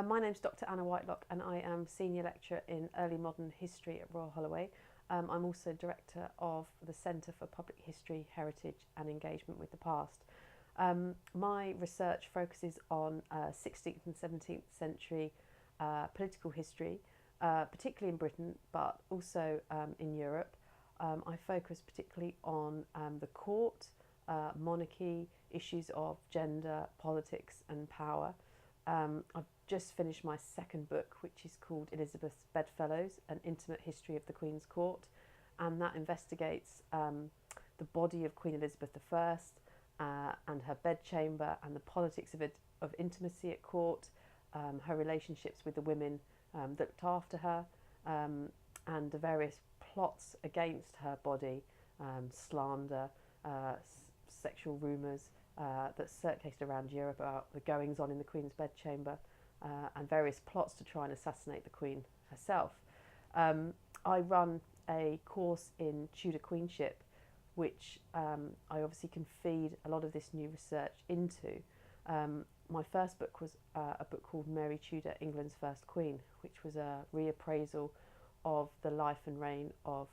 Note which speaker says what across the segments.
Speaker 1: My name's Dr. Anna Whitelock and I am Senior Lecturer in Early Modern History at Royal Holloway. I'm also Director of the Centre for Public History, Heritage and Engagement with the Past. My research focuses on 16th and 17th century political history, particularly in Britain, but also in Europe. I focus particularly on the court, monarchy, issues of gender, politics and power. I've just finished my second book, which is called Elizabeth's Bedfellows, An Intimate History of the Queen's Court, and that investigates the body of Queen Elizabeth I and her bedchamber and the politics of intimacy at court, her relationships with the women that looked after her, and the various plots against her body, slander, sexual rumours that circulated around Europe about the goings on in the Queen's bedchamber, and various plots to try and assassinate the Queen herself. I run a course in Tudor Queenship, which I obviously can feed a lot of this new research into. My first book was a book called Mary Tudor, England's First Queen, which was a reappraisal of the life and reign of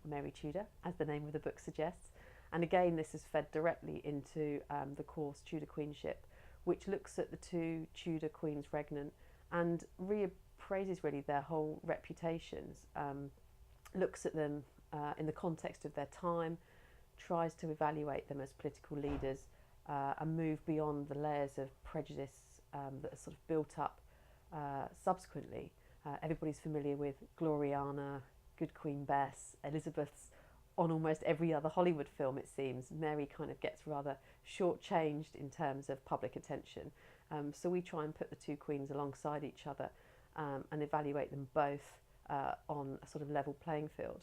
Speaker 1: Mary Tudor, as the name of the book suggests. And again, this is fed directly into the course Tudor Queenship, which looks at the two Tudor queens regnant and reappraises really their whole reputations, looks at them in the context of their time, tries to evaluate them as political leaders, and move beyond the layers of prejudice that are sort of built up subsequently. Everybody's familiar with Gloriana, Good Queen Bess, Elizabeth's on almost every other Hollywood film, it seems. Mary kind of gets rather shortchanged in terms of public attention. So we try and put the two queens alongside each other and evaluate them both on a sort of level playing field.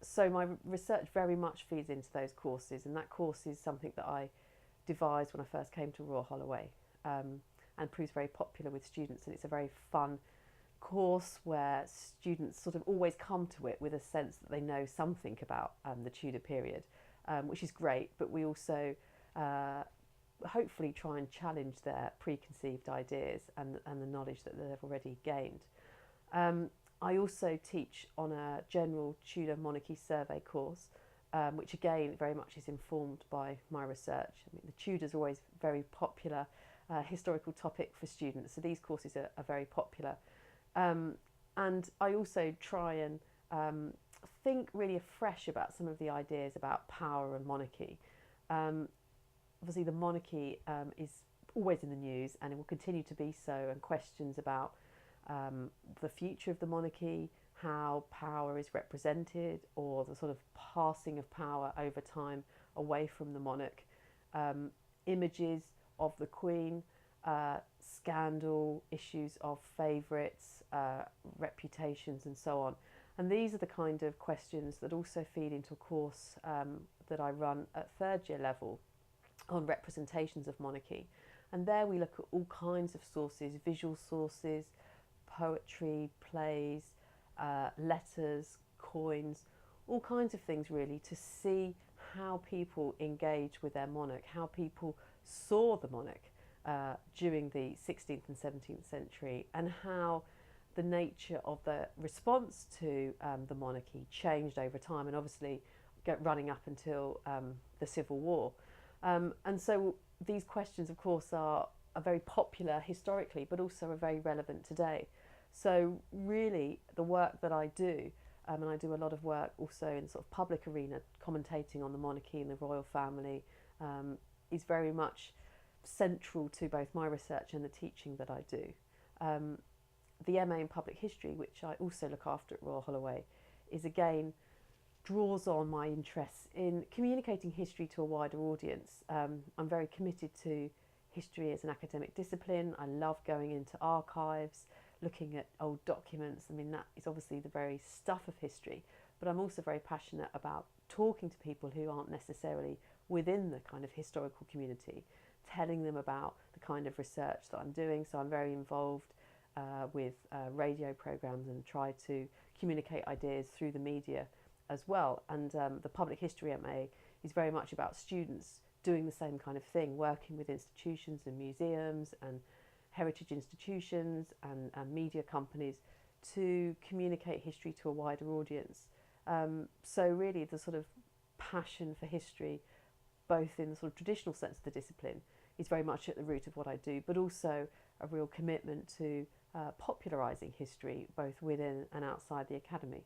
Speaker 1: So my research very much feeds into those courses, and that course is something that I devised when I first came to Royal Holloway, and proves very popular with students, and it's a very fun course where students sort of always come to it with a sense that they know something about the Tudor period, which is great, but we also hopefully try and challenge their preconceived ideas and the knowledge that they've already gained. I also teach on a general Tudor monarchy survey course, which again very much is informed by my research. I mean, the Tudors are always a very popular historical topic for students, so these courses are very popular. And I also try and think really afresh about some of the ideas about power and monarchy. Obviously the monarchy is always in the news and it will continue to be so, and questions about the future of the monarchy, how power is represented, or the sort of passing of power over time away from the monarch, images of the Queen, scandal, issues of favourites, reputations and so on. And these are the kind of questions that also feed into a course that I run at third year level on representations of monarchy. And there we look at all kinds of sources, visual sources, poetry, plays, letters, coins, all kinds of things really, to see how people engage with their monarch, how people saw the monarch during the 16th and 17th century, and how the nature of the response to the monarchy changed over time, and obviously running up until the Civil War. And so these questions, of course, are very popular historically, but also are very relevant today. So really the work that I do, and I do a lot of work also in sort of public arena, commentating on the monarchy and the royal family, is very much central to both my research and the teaching that I do. The MA in Public History, which I also look after at Royal Holloway, is again draws on my interests in communicating history to a wider audience. I'm very committed to history as an academic discipline. I love going into archives, looking at old documents. I mean, that is obviously the very stuff of history, but I'm also very passionate about talking to people who aren't necessarily within the kind of historical community, telling them about the kind of research that I'm doing. So I'm very involved with radio programs and try to communicate ideas through the media as well. And the Public History MA is very much about students doing the same kind of thing, working with institutions and museums and heritage institutions and media companies to communicate history to a wider audience. So really the sort of passion for history, both in the sort of traditional sense of the discipline, is very much at the root of what I do, but also a real commitment to popularising history both within and outside the academy.